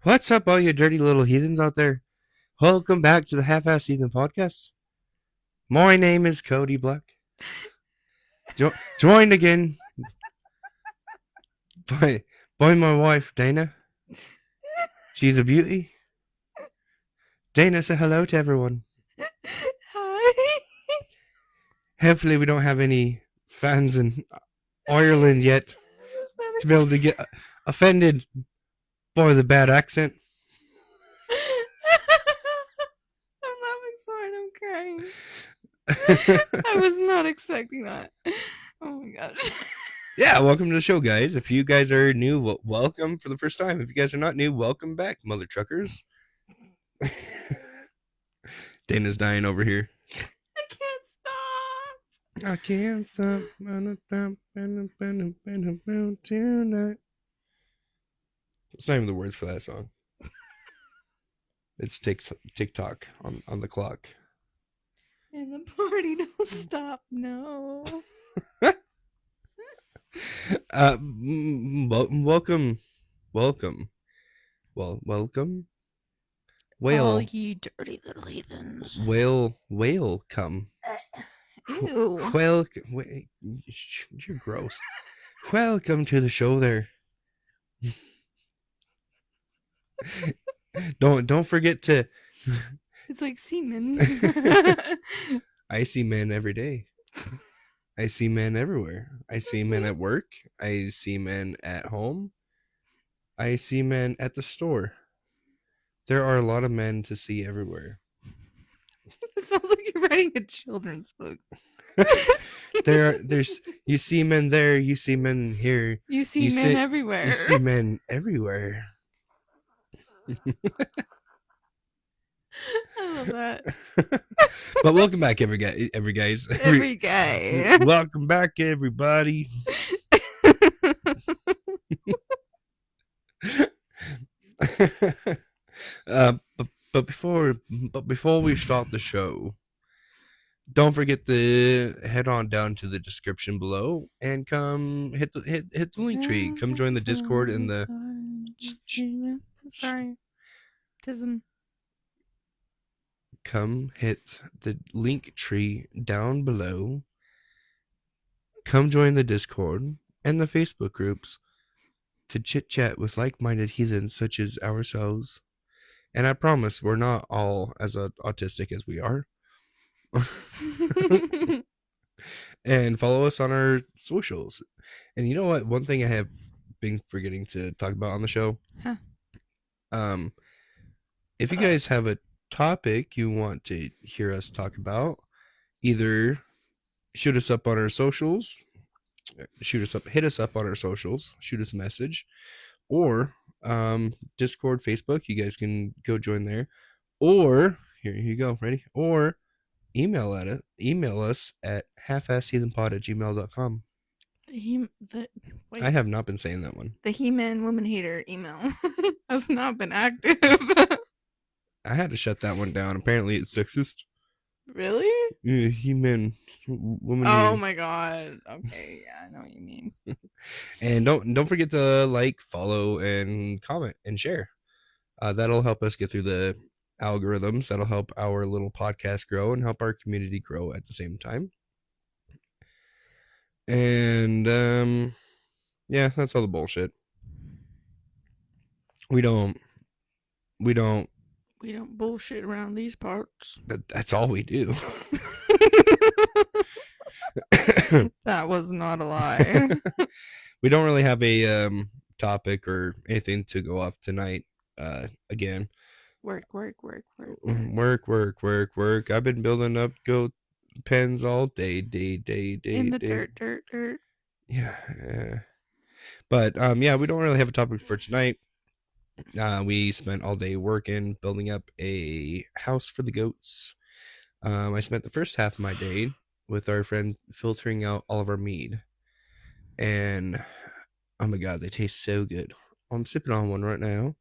What's up, all you dirty little heathens out there? Welcome back to the Half-Ass Heathen Podcast. My name is Cody Black. Joined again by, my wife, Dana. She's a beauty. Dana, say hello to everyone. Hi. Hopefully we don't have any fans in Ireland yet to be able to get offended by the bad accent. I'm laughing so hard I'm crying. I was not expecting that. Oh my gosh. Yeah, welcome to the show, guys. If you guys are new, welcome for the first time. If you guys are not new, welcome back, mother truckers. Dana's dying over here. I can't stop. I can't stop tonight. It's not even the words for that song. It's TikTok on the clock. And the party don't stop. No. Welcome. Whale. All ye dirty little heathens. Whale come. Ew. Wait, you're gross. Welcome to the show there. Don't forget to. It's like semen. I see men every day. I see men everywhere. I see men at work. I see men at home. I see men at the store. There are a lot of men to see everywhere. It sounds like you're writing a children's book. There's you see men there, you see men here. You see men everywhere. You see men everywhere. I love that. But welcome back, every guy. Welcome back, everybody. But before we start the show, don't forget to head on down to the description below and come hit the link tree. Come join the Discord and the. Sorry, Tism. Come hit the link tree down below. Come join the Discord and the Facebook groups to chit chat with like-minded heathens such as ourselves. And I promise we're not all as autistic as we are. And follow us on our socials. And you know what? One thing I have been forgetting to talk about on the show. Huh. If you guys have a topic you want to hear us talk about, either shoot us up on our socials, hit us up on our socials, shoot us a message, or Discord, Facebook, you guys can go join there, or here you go, ready, or email us at halfassheathenpod@gmail.com. I have not been saying that one. The He-Man woman hater email has not been active. I had to shut that one down. Apparently it's sexist. Really? Yeah, He-Man woman. Oh my god. Okay, yeah, I know what you mean. And don't forget to like, follow, and comment and share. That'll help us get through the algorithms. That'll help our little podcast grow and help our community grow at the same time. And yeah, that's all the bullshit. We don't bullshit around these parts. That's all we do. That was not a lie. We don't really have a topic or anything to go off tonight. Again, work. I've been building up goat pens all day. In the dirt. Yeah. But yeah, we don't really have a topic for tonight. We spent all day working, building up a house for the goats. I spent the first half of my day with our friend filtering out all of our mead. And oh my god, they taste so good. I'm sipping on one right now.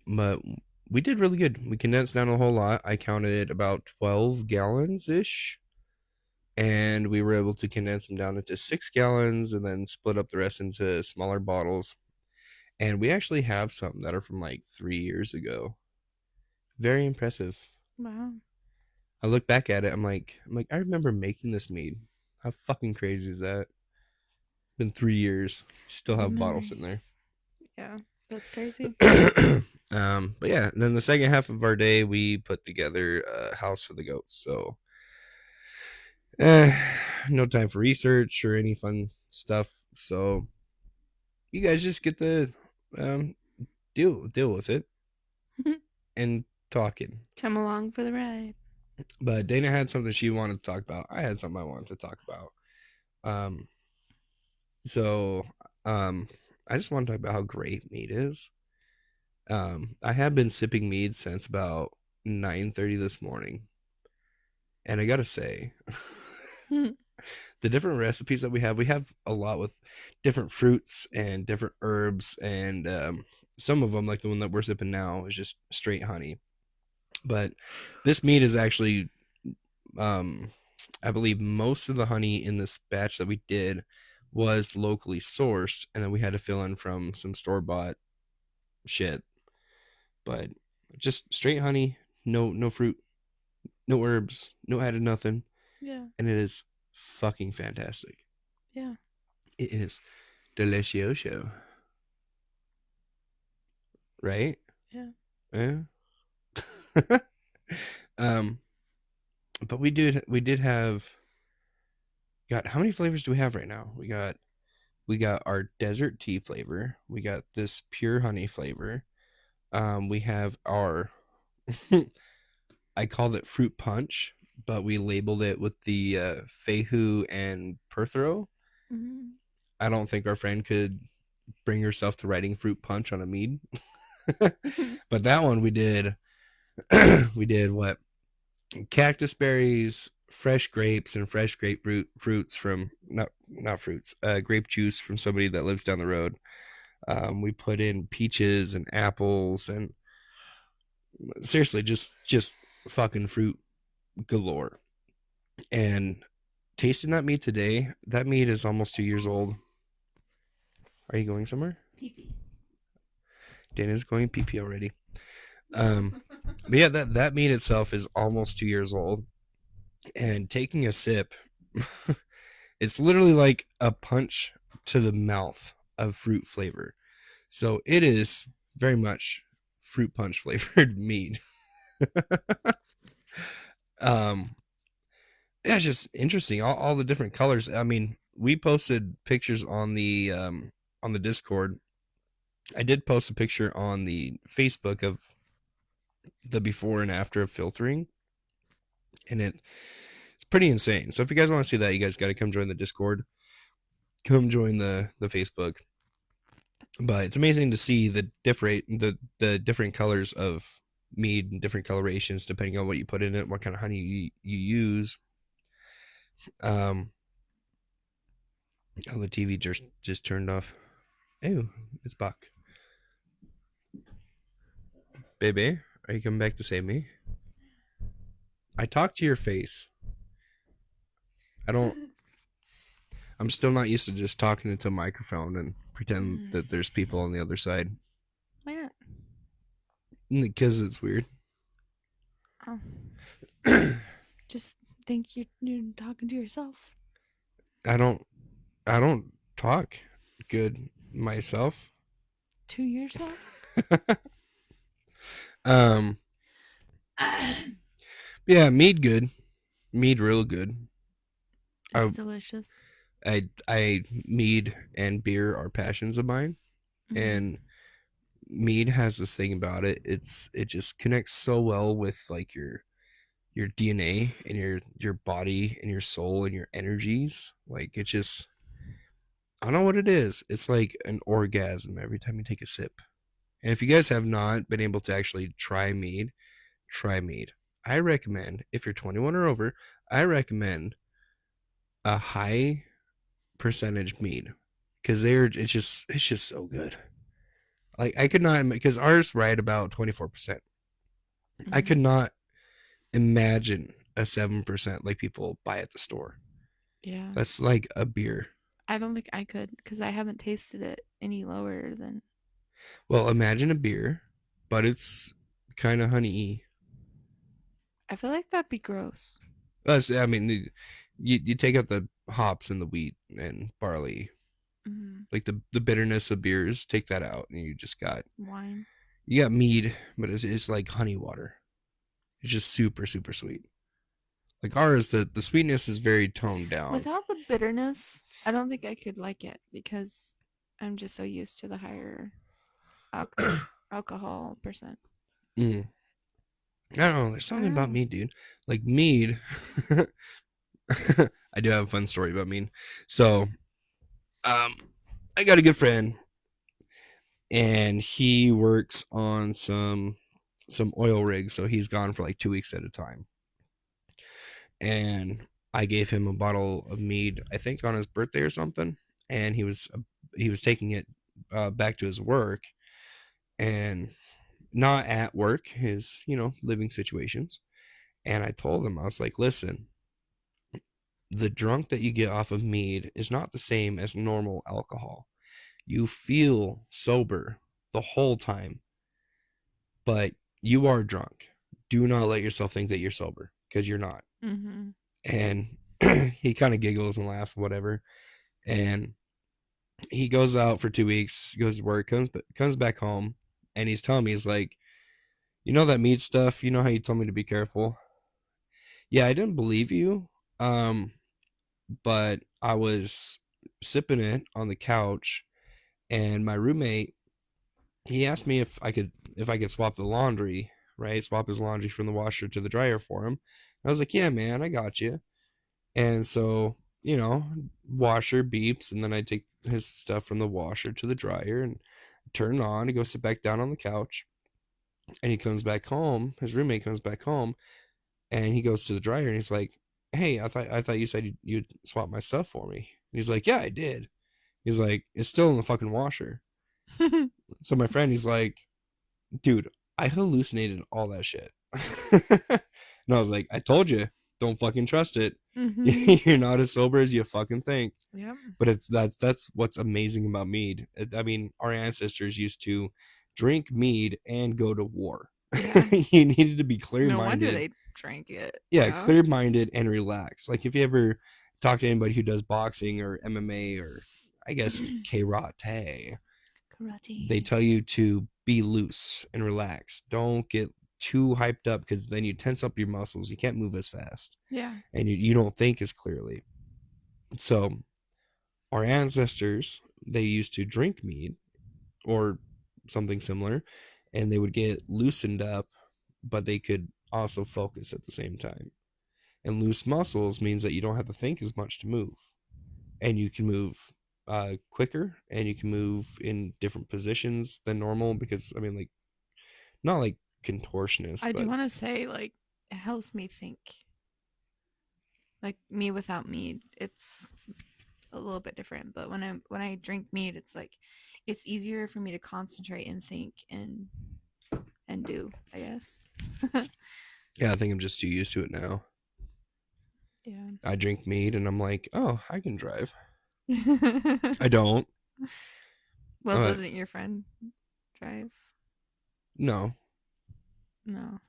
But we did really good. We condensed down a whole lot. I counted about 12 gallons-ish. And we were able to condense them down into 6 gallons and then split up the rest into smaller bottles. And we actually have some that are from like 3 years ago. Very impressive. Wow. I look back at it, I'm like, I remember making this mead. How fucking crazy is that? Been 3 years. Still Good have bottles in there. memories. Yeah, that's crazy. But yeah, and then the second half of our day, we put together a house for the goats. So, eh, no time for research or any fun stuff. So you guys just get to um, deal with it and talking. Come along for the ride. But Dana had something she wanted to talk about. I had something I wanted to talk about. Um, so um, I just want to talk about how great mead is. I have been sipping mead since about 9:30 this morning, and I gotta say, the different recipes that we have a lot with different fruits and different herbs, and some of them, like the one that we're sipping now, is just straight honey. But this mead is actually, um, I believe, most of the honey in this batch that we did was locally sourced, and then we had to fill in from some store bought shit. But just straight honey, no fruit, no herbs, no added nothing, Yeah, and it is fucking fantastic. yeah, It is delicioso, right? yeah. Yeah. um, but we did have got how many flavors do we have right now? We got our desert tea flavor. We got this pure honey flavor. We have our I called it fruit punch, but we labeled it with the Feihu and Perthro. Mm-hmm. I don't think our friend could bring herself to writing fruit punch on a mead. But that one we did we did what? Cactus berries, fresh grapes, and fresh grapefruit fruits from not fruits, grape juice from somebody that lives down the road. We put in peaches and apples and seriously just fucking fruit galore. And tasting that meat today, that meat is almost 2 years old. Are you going somewhere? Pee pee. Dana's going pee pee already. But yeah, that meat itself is almost 2 years old. And taking a sip, it's literally like a punch to the mouth of fruit flavor. So it is very much fruit punch flavored meat. um, yeah, it's just interesting. All the different colors. I mean, we posted pictures on the Discord. I did post a picture on the Facebook of the before and after of filtering, and it's pretty insane. So if you guys want to see that, you guys got to come join the Discord. Come join the Facebook. But it's amazing to see the different colors of mead and different colorations depending on what you put in it, what kind of honey you use. Um, oh, the TV just turned off. Ew, it's Buck. Baby, are you coming back to save me? I talk to your face. I don't. I'm still not used to just talking into a microphone and pretend that there's people on the other side. Why not? Because it's weird. Oh, just think you're talking to yourself. I don't. I don't talk good myself. To yourself. um. Yeah, mead good. Mead real good. It's I delicious. I mead and beer are passions of mine, Mm-hmm. and mead has this thing about it. It just connects so well with like your DNA and your body and your soul and your energies. Like it just I don't know what it is. It's like an orgasm every time you take a sip. And if you guys have not been able to actually try mead, try mead. I recommend if you're 21 or over, I recommend a high percentage mead because it's just so good. Like I could not because ours right about 24%. I Mm-hmm. could not imagine a 7% like people buy at the store. Yeah. That's like a beer. I don't think I could because I haven't tasted it any lower than. Well, imagine a beer, but it's kind of honey-y. I feel like that'd be gross. I mean, you take out the hops and the wheat and barley, Mm, like the bitterness of beers, take that out, and wine. you got mead, but it's like honey water. It's just super super sweet. Like ours, the sweetness is very toned down. Without the bitterness, I don't think I could like it because I'm just so used to the higher alcohol percent. Mm. I don't know. There's I something don't about know. mead, dude. Like mead. I do have a fun story about mead. So, um, I got a good friend, and he works on some oil rigs. So he's gone for like 2 weeks at a time. And I gave him a bottle of mead, I think on his birthday or something. And he was taking it back to his work, and not at work, his living situations. And I told him, I was like, listen, the drunk that you get off of mead is not the same as normal alcohol. You feel sober the whole time, but you are drunk. Do not let yourself think that you're sober because you're not. Mm-hmm. And he kind of giggles and laughs, whatever. And he goes out for 2 weeks, goes to work, comes back home, and he's telling me, he's like, that meat stuff. You know how you told me to be careful. Yeah, I didn't believe you. Um, but I was sipping it on the couch, and my roommate, he asked me if I could swap the laundry, right? Swap his laundry from the washer to the dryer for him. I was like, yeah, man, I got you. And so, washer beeps, and then I take his stuff from the washer to the dryer and turn it on. He goes to back down on the couch, and he comes back home. His roommate comes back home, and he goes to the dryer, and he's like, "Hey, I thought you said you'd swap my stuff for me." And he's like, "Yeah, I did." He's like, "It's still in the fucking washer." So my friend, he's like, "Dude, I hallucinated all that shit." And I was like, "I told you, don't fucking trust it. Mm-hmm. You're not as sober as you fucking think." Yep. But that's what's amazing about mead. I mean, our ancestors used to drink mead and go to war. Yeah. You needed to be clear No wonder minded. they drank it. Yeah, Yeah. clear minded and relaxed. Like if you ever talk to anybody who does boxing or MMA or I guess karate, they Karate. tell you to be loose and relax. Don't get too hyped up because then you tense up your muscles. You can't move as fast Yeah. and you don't think as clearly. So our ancestors, they used to drink mead or something similar, and they would get loosened up, but they could also focus at the same time. And loose muscles means that you don't have to think as much to move, and you can move quicker, and you can move in different positions than normal. Because I mean, like not like contortionist, I do but want to say, like, it helps me think. Like me without mead, it's a little bit different. But when I drink mead, it's like it's easier for me to concentrate and think and do. I guess. yeah, I think I'm just too used to it now. Yeah. I drink mead, and I'm like, oh, I can drive. I don't. Well, Uh, doesn't your friend drive? no. No.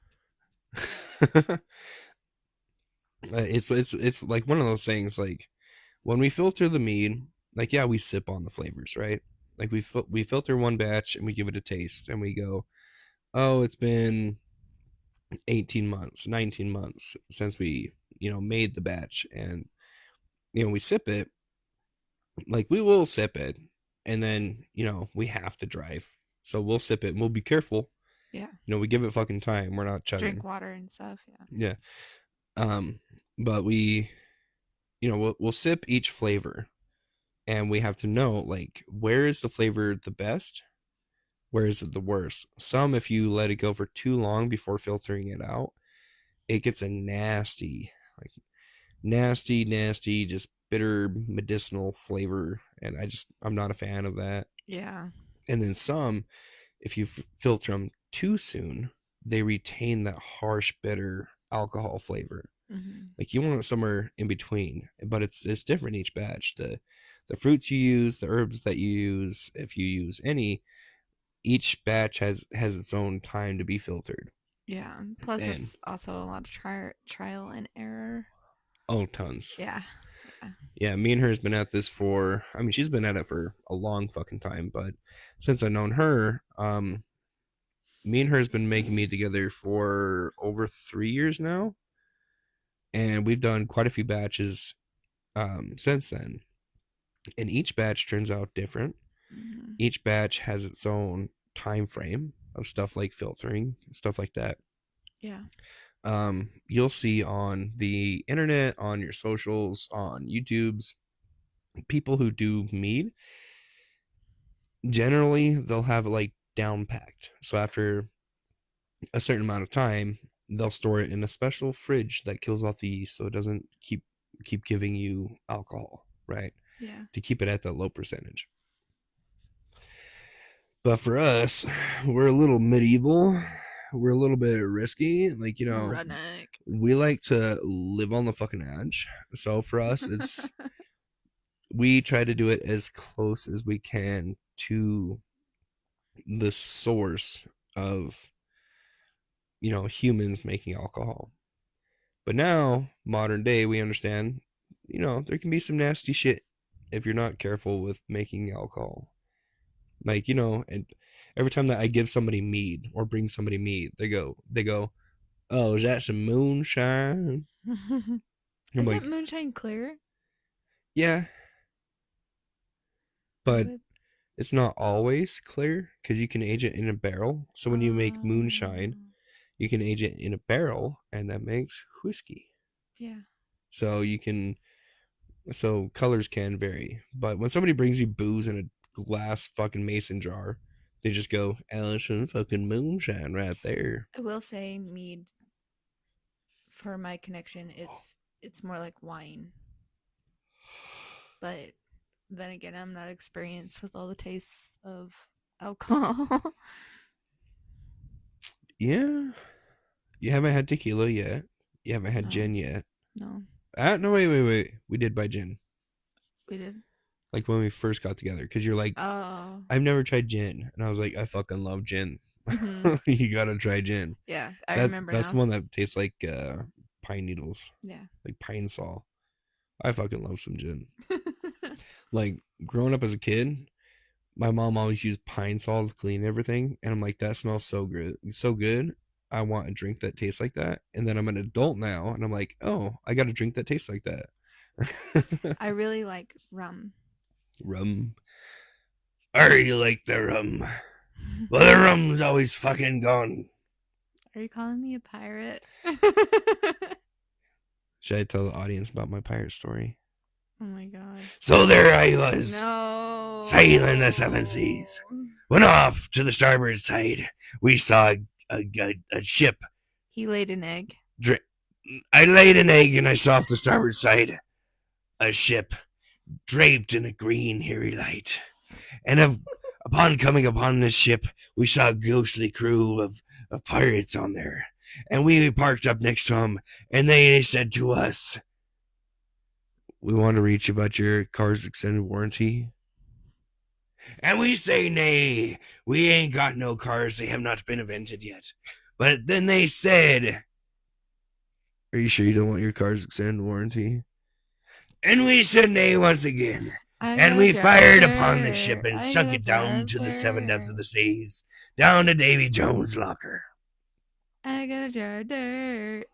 It's like one of those things. Like when we filter the mead, like yeah, we sip on the flavors, right? Like we filter one batch and we give it a taste, and we go, oh, it's been 18 months, 19 months since we made the batch, and we sip it. Like we will sip it, and then we have to drive, so we'll sip it and we'll be careful. Yeah. We give it fucking time. We're not Drink chugging. water and stuff. Yeah. Yeah. Um, but we we'll sip each flavor, and we have to know like where is the flavor the best, where is it the worst. Some, if you let it go for too long before filtering it out, it gets a nasty, like nasty, just bitter medicinal flavor, and I'm not a fan of that. Yeah. And then some, if you filter them too soon, they retain that harsh bitter alcohol flavor. Mm-hmm. Like you want it somewhere in between, but it's different each batch. The fruits you use, the herbs that you use, if you use any, each batch has its own time to be filtered. Yeah. Plus, And it's also a lot of trial and error. oh, tons. Yeah. Yeah. Yeah, me and her has been at this for, I mean, she's been at it for a long fucking time, but since I've known her, me and her has been making mead together for over 3 years now, and we've done quite a few batches since then. And each batch turns out different. Mm-hmm. Each batch has its own time frame of stuff like filtering, stuff like that. Yeah. You'll see on the internet, on your socials, on YouTube's, people who do mead, generally they'll have it like down packed. So after a certain amount of time, they'll store it in a special fridge that kills off the yeast so it doesn't keep giving you alcohol, right? Yeah. To keep it at that low percentage. But for us, we're a little medieval. We're a little bit risky. Like, Redneck. we like to live on the fucking edge. So for us, it's we try to do it as close as we can to the source of, humans making alcohol. But now, modern day, we understand, there can be some nasty shit if you're not careful with making alcohol. Like, and every time that I give somebody mead or bring somebody mead, they go, "Oh, is that some moonshine?" I'm Isn't like, moonshine clear? "Yeah, I but would. it's not always clear because you can age it in a barrel. So when you make moonshine, you can age it in a barrel, and that makes whiskey. Yeah. So so colors can vary. But when somebody brings you booze in a glass fucking mason jar, they just go, Allison fucking moonshine right there. I will say mead for my connection, it's more like wine. But then again, I'm not experienced with all the tastes of alcohol. Yeah. You haven't had tequila yet. You haven't had No, gin yet. no, No, wait. We did buy gin. we did. Like when we first got together. Because you're like, Oh, I've never tried gin. And I was like, I fucking love gin. mm-hmm. You gotta try gin. Yeah, I That's remember that's now. the one that tastes like pine needles. Yeah. Like pine saw. I fucking love some gin. Like growing up as a kid, my mom always used pine Sol to clean everything, and I'm like, that smells so good, so good. I want a drink that tastes like that. And then I'm an adult now, and I'm like, oh, I got a drink that tastes like that. I really like rum. Rum. Are you like the rum? Well, the rum's always fucking gone. Are you calling me a pirate? Should I tell the audience about my pirate story? Oh my god. So there I was, No. sailing the seven seas. Went off to the starboard side. We saw a ship. He laid an egg. I laid an egg and I saw off the starboard side a ship draped in a green hairy light. And upon coming upon this ship, we saw a ghostly crew of pirates on there. And we parked up next to them, and they said to us, we want to reach about your car's extended warranty. And we say, nay, we ain't got no cars. They have not been invented yet. But then they said, are you sure you don't want your car's extended warranty? And we said nay once again. And we fired upon the ship and sunk it down to the seven depths of the seas, down to Davy Jones' locker. I got a jar of dirt.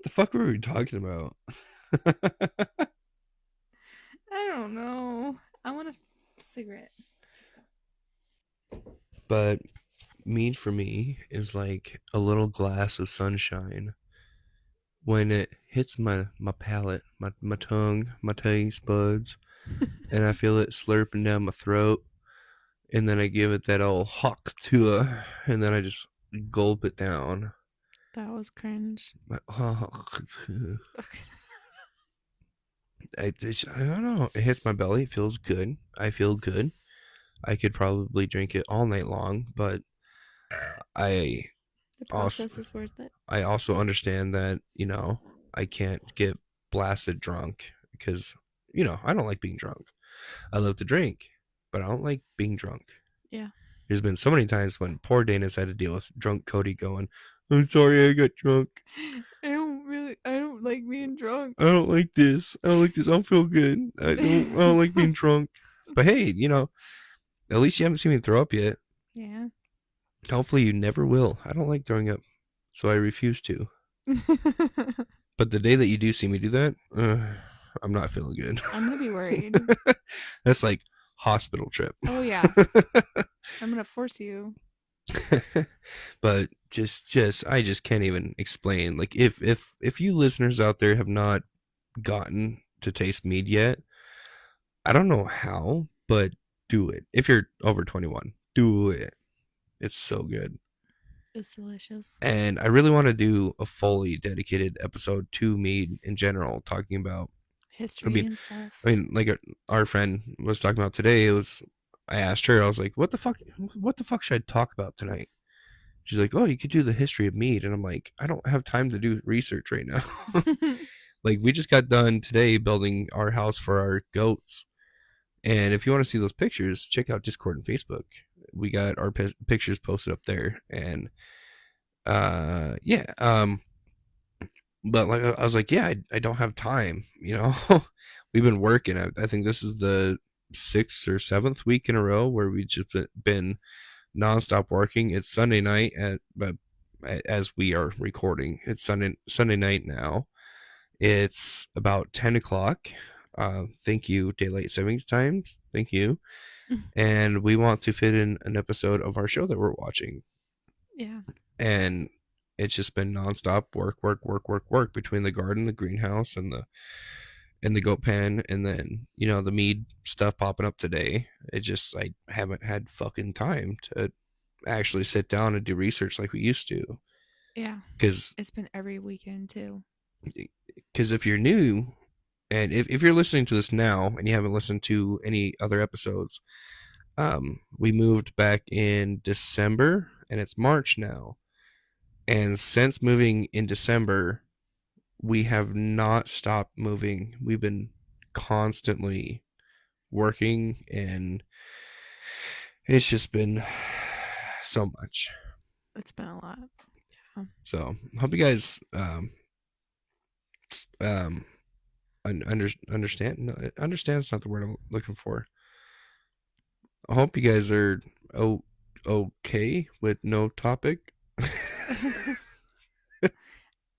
The fuck were we talking about? I don't know. I want a cigarette. But mead for me is like a little glass of sunshine. When it hits my palate, my tongue, my taste buds, and I feel it slurping down my throat, and then I give it that old hawk to her, and then I just gulp it down. That was cringe. I don't know. It hits my belly. It feels good. I feel good. I could probably drink it all night long, but the process is worth it. I also understand that, I can't get blasted drunk because, I don't like being drunk. I love to drink, but I don't like being drunk. Yeah. There's been so many times when poor Dana's had to deal with drunk Cody going, I'm sorry I got drunk. I don't like being drunk. I don't like this. I don't like this. I don't feel good. I don't like being drunk. But hey, at least you haven't seen me throw up yet. Yeah. Hopefully you never will. I don't like throwing up, so I refuse to. But the day that you do see me do that, I'm not feeling good. I'm gonna be worried. That's like hospital trip. Oh yeah. I'm gonna force you. But I just can't even explain. Like if you listeners out there have not gotten to taste mead yet, I don't know how, but do it. If you're over 21, do it. It's so good. It's delicious. And I really want to do a fully dedicated episode to mead in general, talking about. I History mean, and stuff. like our friend was talking about today. It was I asked her. I was like, "What the fuck? What the fuck should I talk about tonight?" She's like, "Oh, you could do the history of mead," and I'm like, "I don't have time to do research right now." Like we just got done today building our house for our goats, and if you want to see those pictures, check out Discord and Facebook. We got our pictures posted up there, and yeah, but like I was like, yeah, I don't have time. We've been working. I think this is the 6th or 7th week in a row where we've just been nonstop working. It's Sunday night but as we are recording, it's Sunday night now. It's about 10 o'clock. Thank you, daylight savings times. Thank you. And we want to fit in an episode of our show that we're watching. Yeah. And it's just been nonstop work between the garden, the greenhouse, and the goat pen, and then the mead stuff popping up today. It just I haven't had fucking time to actually sit down and do research like we used to. Yeah. Because It's been every weekend too. if you're new, and if you're listening to this now and you haven't listened to any other episodes, we moved back in December and it's March now. And since moving in December, we have not stopped moving. We've been constantly working, and it's just been so much. It's been a lot. Yeah. So hope you guys um understand. No, understand's not the word I'm looking for. I hope you guys are okay with no topic.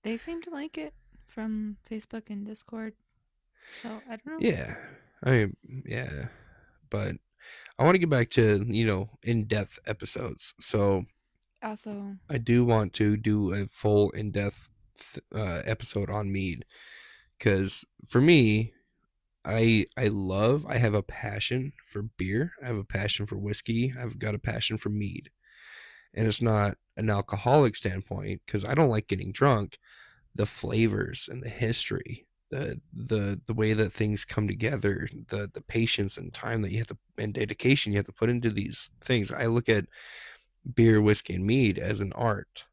They seem to like it from Facebook and Discord. So I don't know. Yeah, I mean, yeah, but I want to get back to in-depth episodes. So Also, I do want to do a full in-depth episode on mead because for me, I have a passion for beer. I have a passion for whiskey. I've got a passion for mead, and it's not an alcoholic standpoint because I don't like getting drunk. The flavors and the history, the way that things come together, the patience and time that you have to and dedication you have to put into these things. I look at beer, whiskey, and mead as an art,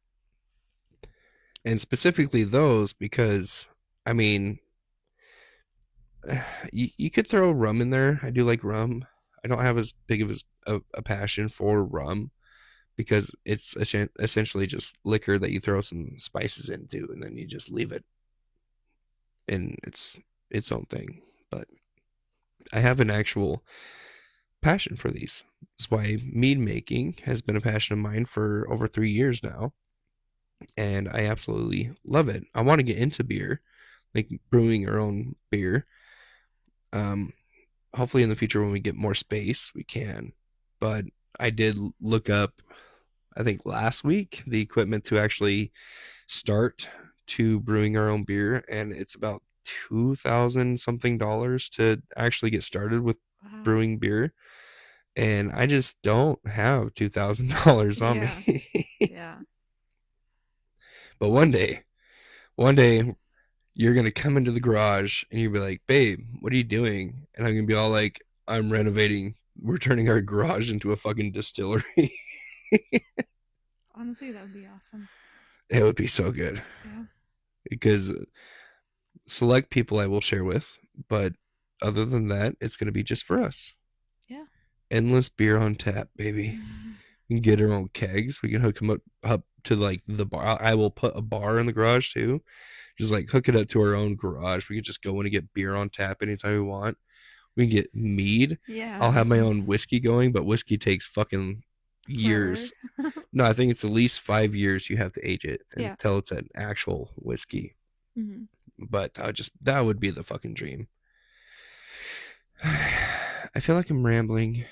and specifically those because I mean, you could throw rum in there. I do like rum. I don't have as big of a passion for rum because it's essentially just liquor that you throw some spices into and then you just leave it in its own thing. But I have an actual passion for these. That's why mead making has been a passion of mine for over 3 years now, and I absolutely love it. I want to get into beer, like brewing our own beer. Um, Hopefully in the future when we get more space, we can. But I did look up, I think last week, the equipment to actually start to brewing our own beer, and it's about 2,000 something dollars to actually get started with wow. brewing beer. And I just don't have $2,000 on Yeah. me. Yeah. But one day you're gonna come into the garage and you'll be like, babe, what are you doing? And I'm gonna be all like, I'm renovating. We're turning our garage into a fucking distillery. Honestly, that would be awesome. It would be so good Yeah. because select people I will share with, but other than that, it's gonna be just for us. Yeah. Endless beer on tap, baby. We can get our own kegs. We can hook them up to like the bar. I will put a bar in the garage too. Just like hook it up to our own garage. We can just go in and get beer on tap anytime we want. We can get mead. Yeah, I was I'll gonna have my say own whiskey going, but whiskey takes fucking forever. years. No, I think it's at least 5 years you have to age it Yeah. until it's an actual whiskey. Hmm. But that would be the fucking dream. I feel like I'm rambling.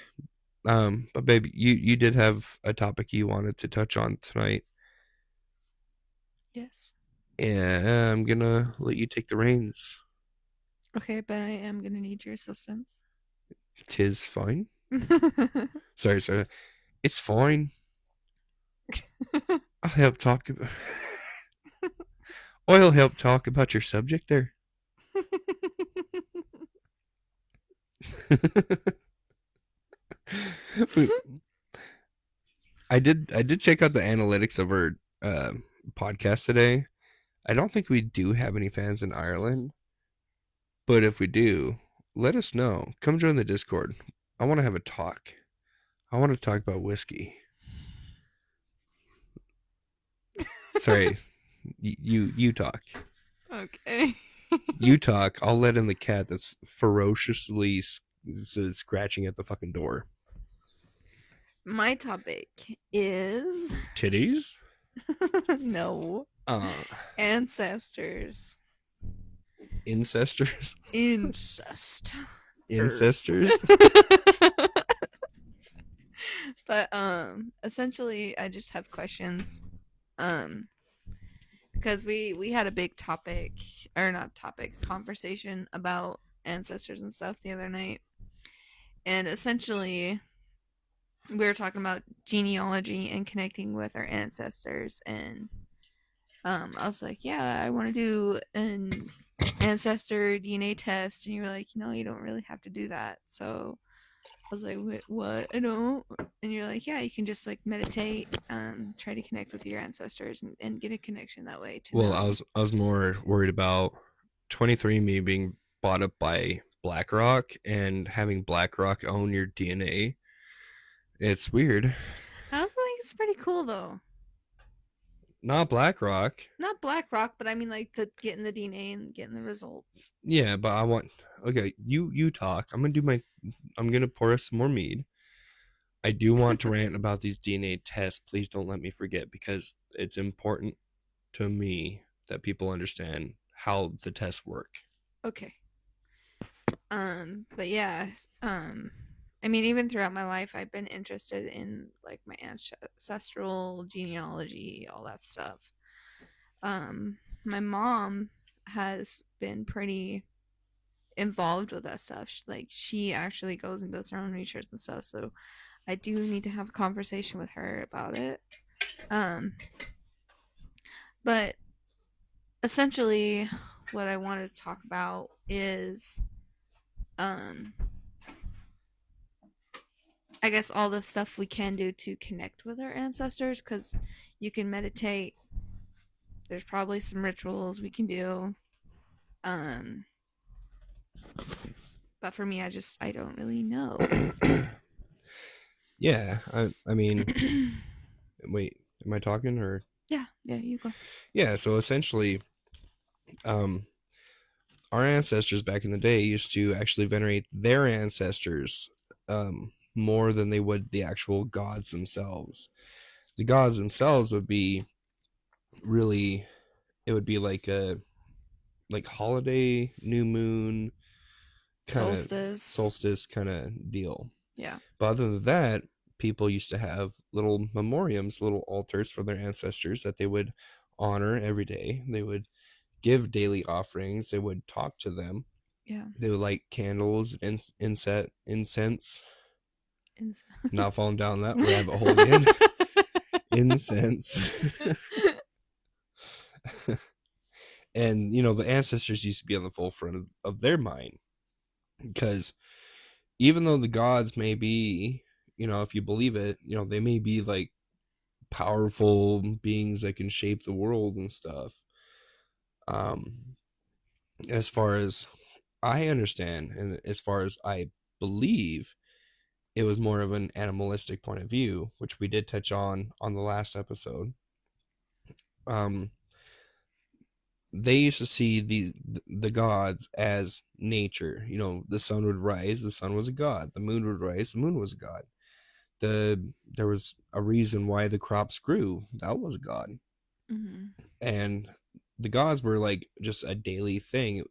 But baby, you did have a topic you wanted to touch on tonight, Yes. and I'm gonna let you take the reins. Okay, but I am gonna need your assistance. Tis fine. Sorry, sorry. It's fine. I'll help talk about. I'll help talk about your subject there. I did check out the analytics of our podcast today. I don't think we do have any fans in Ireland, but if we do, let us know. Come join the Discord. I want to have a talk. I want to talk about whiskey. Sorry, you talk. Okay. You talk. I'll let in the cat that's ferociously scratching at the fucking door. My topic is Titties. no Uh, ancestors. Incestors. Incest. Incestors. But essentially I just have questions. Um because we had a big topic, or not topic, conversation about ancestors and stuff the other night. And essentially we were talking about genealogy and connecting with our ancestors, and I was like, yeah, I want to do an ancestor DNA test, and you were like, you don't really have to do that. So I was like, what? I don't. And you're like, yeah, you can just like meditate, try to connect with your ancestors, and get a connection that way to Well, know. I was more worried about 23andMe being bought up by BlackRock and having BlackRock own your DNA. It's weird. I was like, it's pretty cool though. Not BlackRock. Not BlackRock, but I mean like the getting the DNA and getting the results. Yeah, but I want. Okay, you talk. I'm gonna do my. I'm gonna pour us some more mead. I do want to rant about these DNA tests. Please don't let me forget because it's important to me that people understand how the tests work. Okay. But yeah, I mean, even throughout my life, I've been interested in like my ancestral genealogy, all that stuff. My mom has been pretty involved with that stuff. Like she actually goes and does her own research and stuff. So I do need to have a conversation with her about it. Um, but essentially, what I wanted to talk about is, um, I guess all the stuff we can do to connect with our ancestors, because you can meditate. There's probably some rituals we can do. Um, but for me, I don't really know. Yeah, I mean, wait, am I talking or? Yeah, yeah, you go. Yeah, so essentially, um, our ancestors back in the day used to actually venerate their ancestors more than they would the actual gods themselves. The gods themselves would be really, it would be like a like holiday, new moon, kind of Solstice. solstice kind of deal. Yeah. But other than that, people used to have little memoriams, little altars for their ancestors that they would honor every day. They would give daily offerings. They would talk to them. Yeah. They would light candles, incense. Ins- Not falling down that rabbit hole again. Incense. And the ancestors used to be on the forefront of their mind because even though the gods may be, if you believe it, they may be like powerful beings that can shape the world and stuff. Um, as far as I understand, and as far as I believe, it was more of an animalistic point of view, which we did touch on the last episode. Um, they used to see the gods as nature. You know, the sun would rise, the sun was a god. The moon would rise, the moon was a god. There was a reason why the crops grew. That was a god. Mm-hmm. And the gods were like just a daily thing.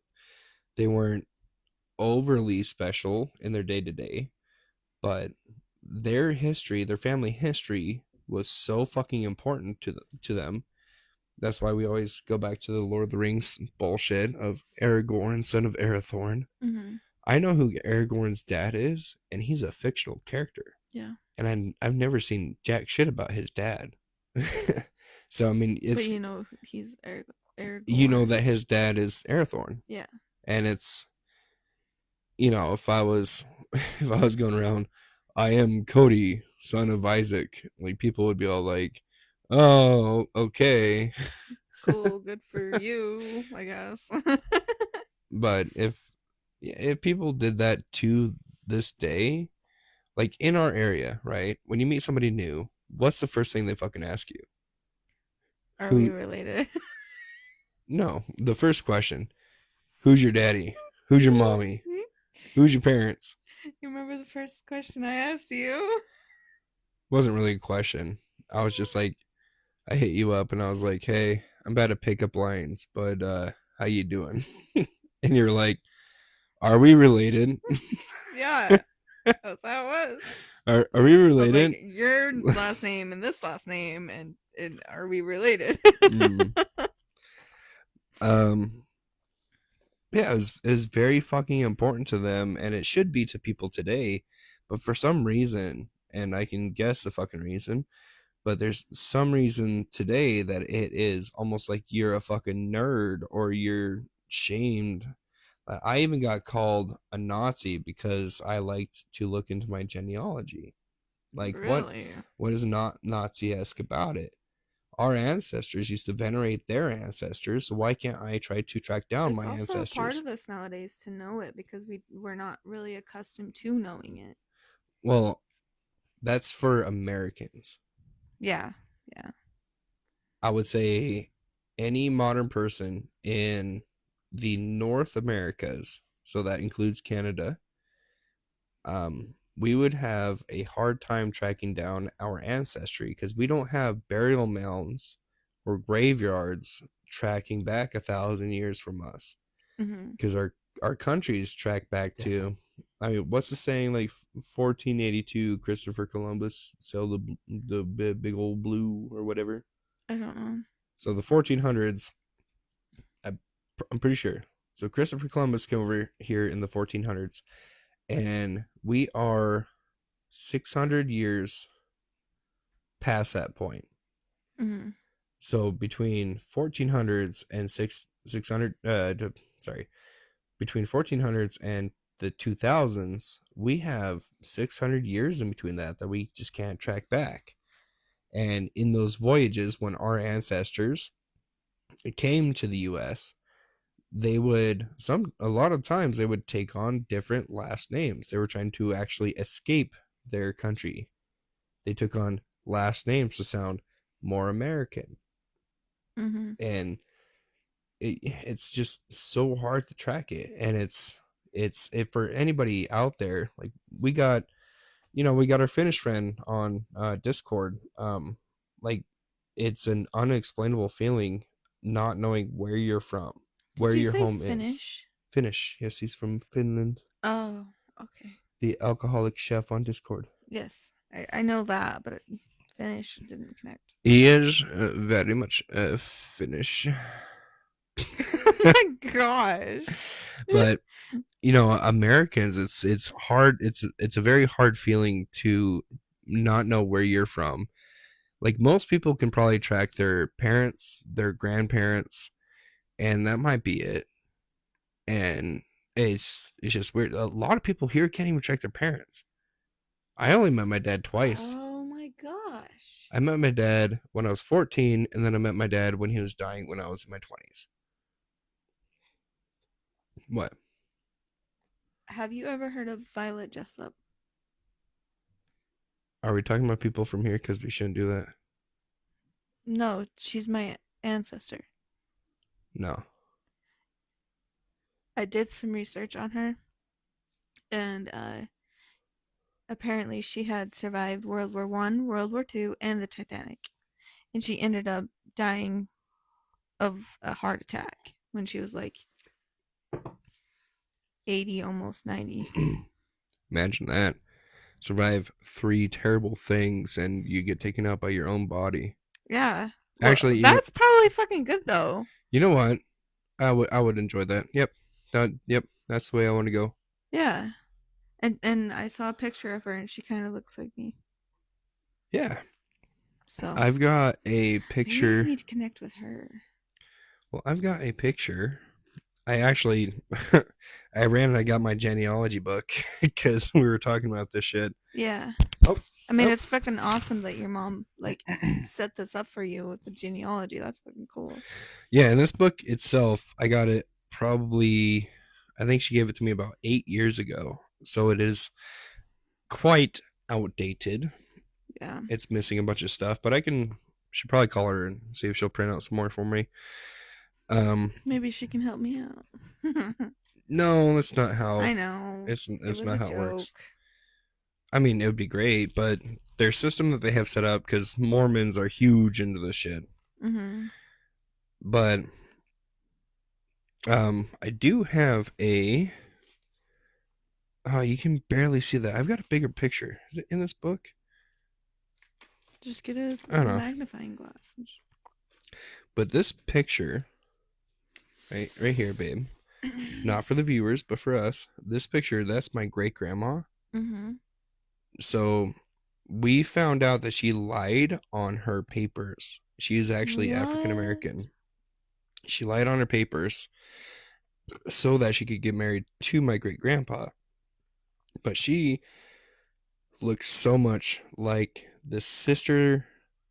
They weren't overly special in their day to day, but their history, their family history was so fucking important to them. That's why we always go back to the Lord of the Rings bullshit of Aragorn, son of Arathorn. Mm-hmm. I know who Aragorn's dad is, and he's a fictional character. Yeah. And I've never seen jack shit about his dad. So I mean, But it's you know he's you know that Aragorn. his dad is Arathorn, Yeah. and it's if I was if I was going around, I am Cody, son of Isaac. Like people would be all like, "Oh, okay." Cool. Good for you, I guess. But if people did that to this day, like in our area, right? When you meet somebody new, what's the first thing they fucking ask you? Are we Who? related? No, the first question: Who's your daddy? Who's your mommy? Who's your parents? You remember the first question I asked you? Wasn't really a question. I was just like, I hit you up and I was like, hey, I'm about to pick up lines, but how you doing? And you're like, are we related? Yeah, that's how it was. Are we I was like, related? your last name and this last name, and are we related? Mm. Um, yeah, it was very fucking important to them, and it should be to people today. But for some reason, and I can guess the fucking reason, but there's some reason today that it is almost like you're a fucking nerd or you're shamed. I even got called a Nazi because I liked to look into my genealogy. Like Really? what is not Nazi-esque about it? Our ancestors used to venerate their ancestors, so why can't I try to track down It's my also a part ancestors? of us nowadays to know it because we're not really accustomed to knowing it. Well, that's for Americans. Yeah, yeah. I would say any modern person in the North Americas, so that includes Canada, we would have a hard time tracking down our ancestry because we don't have burial mounds or graveyards tracking back 1,000 years from us. Mm-hmm. Because our countries track back to, I mean, what's the saying, like 1482 Christopher Columbus sailed the big old blue or whatever. I don't know. So the 1400s, I, I'm pretty sure. So Christopher Columbus came over here in the 1400s, and we are 600 years past that point. Mm-hmm. So between 1400s and 600 sorry, between 1400s and the 2000s, we have 600 years in between that we just can't track back. And in those voyages when our ancestors came to the US, they would a lot of times they would take on different last names. They were trying to actually escape their country. They took on last names to sound more American. Mm-hmm. And it's just so hard to track it. And it's it for anybody out there, like we got our Finnish friend on Discord. Like it's an unexplainable feeling not knowing where you're from, Did where you your say home is. Finnish? Finnish. Yes, he's from Finland. Oh, okay. The alcoholic chef on Discord. Yes, I know that, but Finnish didn't connect. He is very much Finnish. Oh my gosh. But Americans, it's hard. It's a very hard feeling to not know where you're from. Like most people can probably track their parents, their grandparents, and that might be it. And it's just weird. A lot of people here can't even track their parents. I only met my dad twice. Oh my gosh. I met my dad when I was 14, and then I met my dad when he was dying when I was in my 20s. What? Have you ever heard of Violet Jessup? Are we talking about people from here? Because we shouldn't do that. No, she's my ancestor. No. I did some research on her, and apparently she had survived World War I, World War II, and the Titanic, and she ended up dying of a heart attack when she was like 80, almost 90. Imagine that. Survive three terrible things and you get taken out by your own body. Yeah. Well, Actually, that's probably fucking good though. you know what? I would enjoy that. Yep. Yep. That's the way I want to go. Yeah. And I saw a picture of her and she kind of looks like me. Yeah. So I've got a maybe I picture. need to connect with her. Well, I've got a picture. I actually I ran and I got my genealogy book because we were talking about this shit. Yeah. Oh, I mean, oh. it's fucking awesome that your mom like set this up for you with the genealogy. That's fucking cool. Yeah, and this book itself, I got it probably I think she gave it to me about 8 years ago. So it is quite outdated. Yeah. It's missing a bunch of stuff, but I can should probably call her and see if she'll print out some more for me. Maybe she can help me out. No, that's not how I know. It it's was not a how it joke. works. I mean, it would be great, but their system that they have set up because Mormons are huge into this shit. Mm-hmm. But I do have a. Oh, you can barely see that. I've got a bigger picture. Is it in this book? Just get a I don't know. magnifying glass. But this picture, right here, babe. Not for the viewers, but for us. This picture, that's my great grandma. Mm-hmm. So we found out that she lied on her papers. She is actually African What? American. She lied on her papers so that she could get married to my great grandpa. But she looks so much like the sister,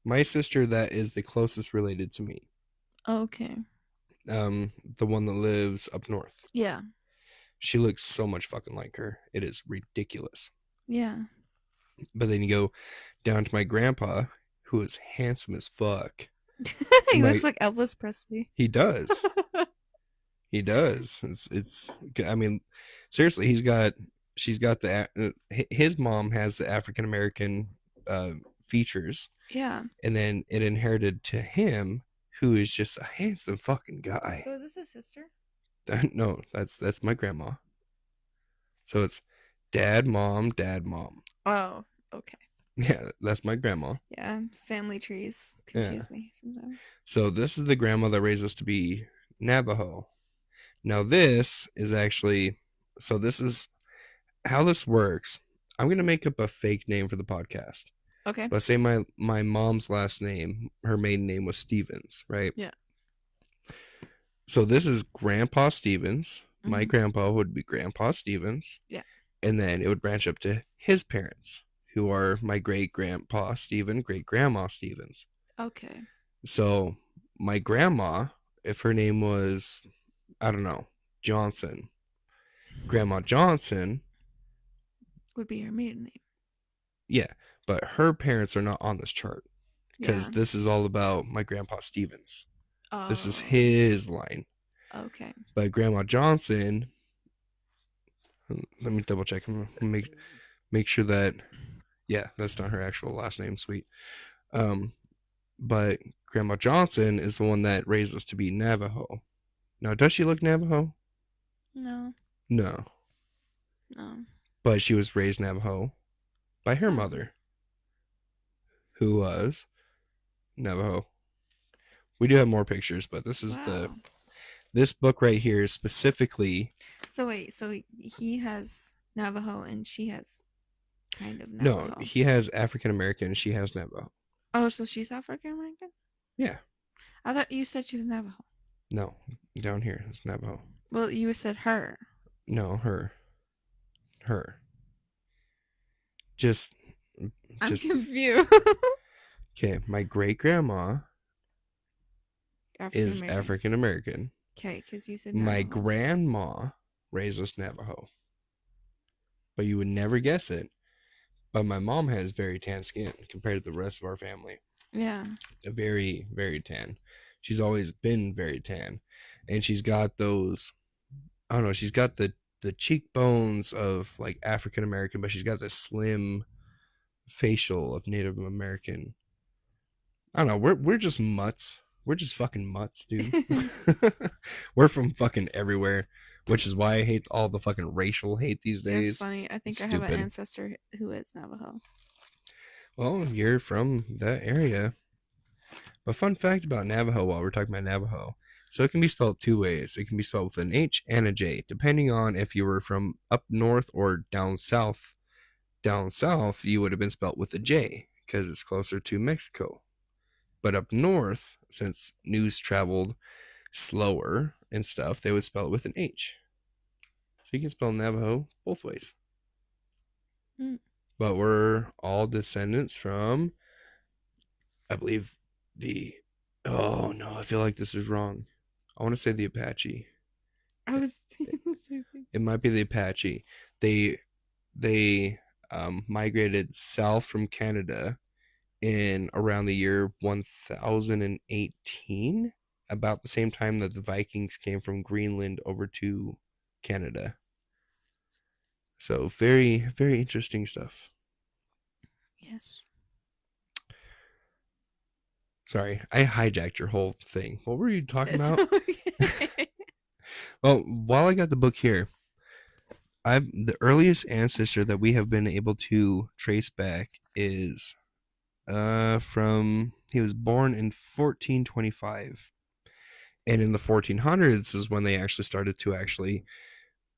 my sister that is the closest related to me. Okay. The one that lives up north. Yeah. She looks so much fucking like her. It is ridiculous. Yeah. But then you go down to my grandpa, who is handsome as fuck. He My looks like Elvis Presley. he does. He does. It's. I mean, seriously, she's got his mom has the African American features, Yeah. and then it inherited to him, who is just a handsome fucking guy. So is this his sister? No, that's my grandma. So it's dad, mom, dad, mom. Oh, okay. Yeah, that's my grandma. Yeah, family trees Yeah. confuse me sometimes. So this is the grandma that raised us to be Navajo. Now this is actually so this is how this works. I'm gonna make up a fake name for the podcast. Okay. Let's say my mom's last name, her maiden name was Stevens, right? Yeah. So this is Grandpa Stevens. My Mm-hmm. grandpa would be Grandpa Stevens. Yeah. And then it would branch up to his parents, who are my great grandpa Stephen, great grandma Stevens. Okay. So my grandma, if her name was, I don't know, Johnson, Grandma Johnson, Would be her maiden name. yeah, but her parents are not on this chart because Yeah. this is all about my grandpa Stevens. This is Oh. his line. Okay. But Grandma Johnson, let me double check and make sure that, yeah, that's not her actual last name. Sweet. But Grandma Johnson is the one that raised us to be Navajo. Now, does she look Navajo? No. No. No. But she was raised Navajo by her Oh. mother, who was Navajo. We do have more pictures, but this is Wow. this book right here is specifically. So wait, so he has Navajo and she has kind of No, Navajo. he has African American, she has Navajo. Oh, so she's African American? Yeah. I thought you said she was Navajo. No, down here is Navajo. Well, you said her. No, her. Just I'm just confused. okay. My great grandma African is American. African American. Okay, because you said My Navajo. grandma raised us Navajo, but you would never guess it But my mom has very tan skin compared to the rest of our family. Yeah. Very, very tan. She's always been very tan. And she's got those, I don't know, she's got the cheekbones of like African American, but she's got the slim facial of Native American. I don't know. We're just mutts. We're just fucking mutts, dude. We're from fucking everywhere, which is why I hate all the fucking racial hate these It's days. funny. I It's think I have an stupid. ancestor who is Navajo. Well, you're from that area. But fun fact about Navajo while we're talking about Navajo. So it can be spelled two ways. It can be spelled with an H and a J, depending on if you were from up north or down south. Down south, you would have been spelled with a J because it's closer to Mexico. But up north, since news traveled slower and stuff, they would spell it with an H. So you can spell Navajo both ways. Mm. But we're all descendants from, I believe, the. Oh no, I feel like this is wrong. I want to say the Apache. I was thinking the same thing. It might be the Apache. They migrated south from Canada in around the year 1018, about the same time that the Vikings came from Greenland over to Canada. So very, very interesting stuff. Yes. Sorry, I hijacked your whole thing. What were you talking It's about? okay. Well, while I got the book here, I've the earliest ancestor that we have been able to trace back is from he was born in 1425. And in the 1400s is when they actually started to actually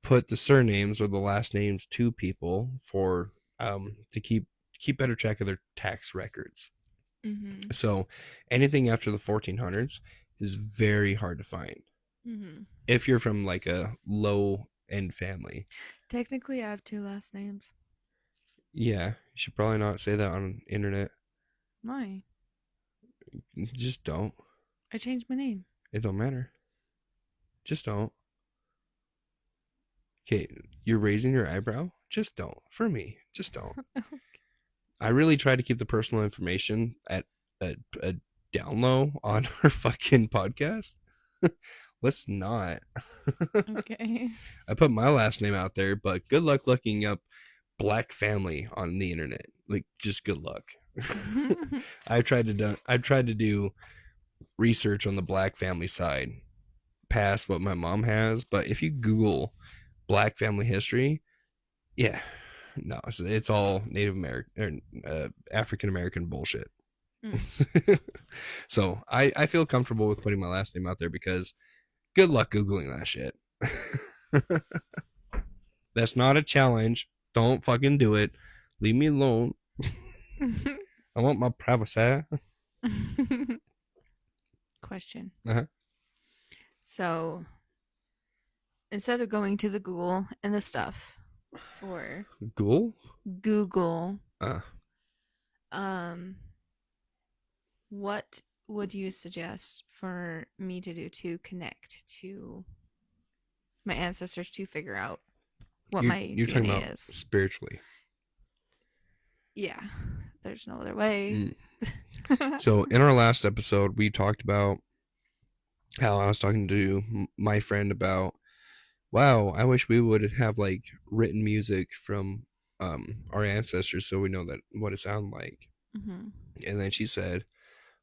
put the surnames or the last names to people for to keep better track of their tax records. Mm-hmm. So anything after the 1400s is very hard to find Mm-hmm. if you're from like a low end family. Technically, I have two last names. Yeah, you should probably not say that on internet. Why? Just don't. I changed my name. It don't matter. Just don't. Okay, you're raising your eyebrow? Just don't. For me, just don't. I really try to keep the personal information at a down low on our fucking podcast. Let's not. Okay. I put my last name out there, but good luck looking up black family on the internet. Like, just good luck. I've tried to do research on the black family side past what my mom has, but if you Google black family history, yeah, no, it's all Native American or African American bullshit. Mm. So I feel comfortable with putting my last name out there because good luck Googling that shit. That's not a challenge. Don't fucking do it. Leave me alone. I want my privacy. Question. Uh-huh. So, instead of going to the Google and the stuff for Ghoul? Google, Uh, um, what would you suggest for me to do to connect to my ancestors to figure out what my you're talking DNA about is? spiritually. Yeah, there's no other way. So in our last episode, we talked about how I was talking to my friend about, wow, I wish we would have like written music from our ancestors so we know that what it sounded like. Mm-hmm. And then she said,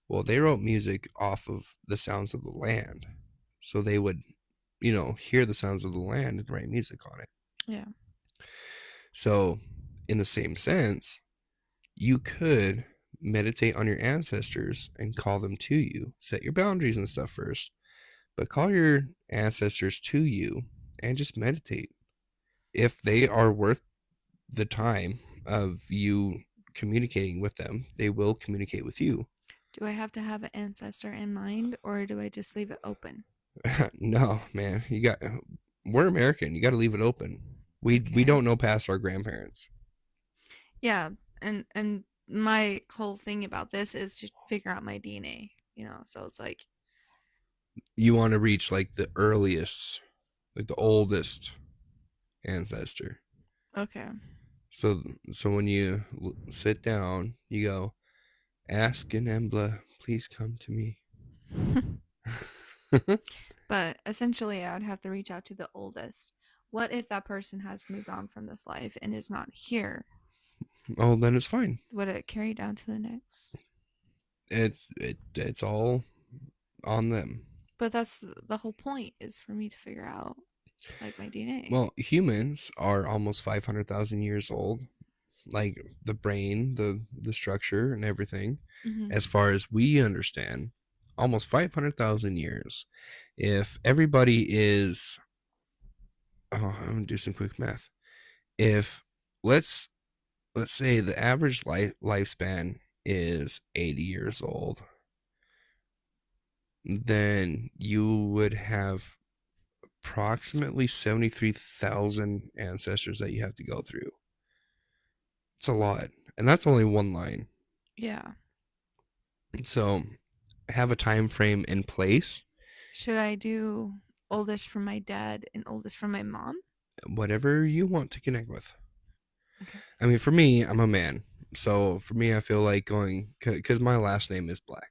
well, they wrote music off of the sounds of the land. So they would, hear the sounds of the land and write music on it. Yeah. So, in the same sense, you could meditate on your ancestors and call them to you. Set your boundaries and stuff first, but call your ancestors to you and just meditate. If they are worth the time of you communicating with them, they will communicate with you. Do I have to have an ancestor in mind, or do I just leave it open? No, man, we're American. You got to leave it open. We Okay. don't know past our grandparents. Yeah, and my whole thing about this is to figure out my DNA. So it's like You want to reach like the earliest, like the oldest ancestor. okay. So so when you sit down, you go, "Ask an Embla, please come to me." But essentially, I would have to reach out to the oldest. What if that person has moved on from this life and is not here? Oh, then it's fine. Would it carry down to the next? It's all on them. But that's the whole point, is for me to figure out like my DNA. Well, humans are almost 500,000 years old, like the brain, the structure and everything. Mm-hmm. As far as we understand, almost 500,000 years. If everybody is I'm going to do some quick math. If let's let's say the average lifespan is 80 years old, then you would have approximately 73,000 ancestors that you have to go through. It's a lot. And that's only one line. Yeah. So have a time frame in place. Should I do oldest from my dad and oldest from my mom? Whatever you want to connect with. Okay. I mean, for me, I'm a man. So for me, I feel like going, because my last name is Black.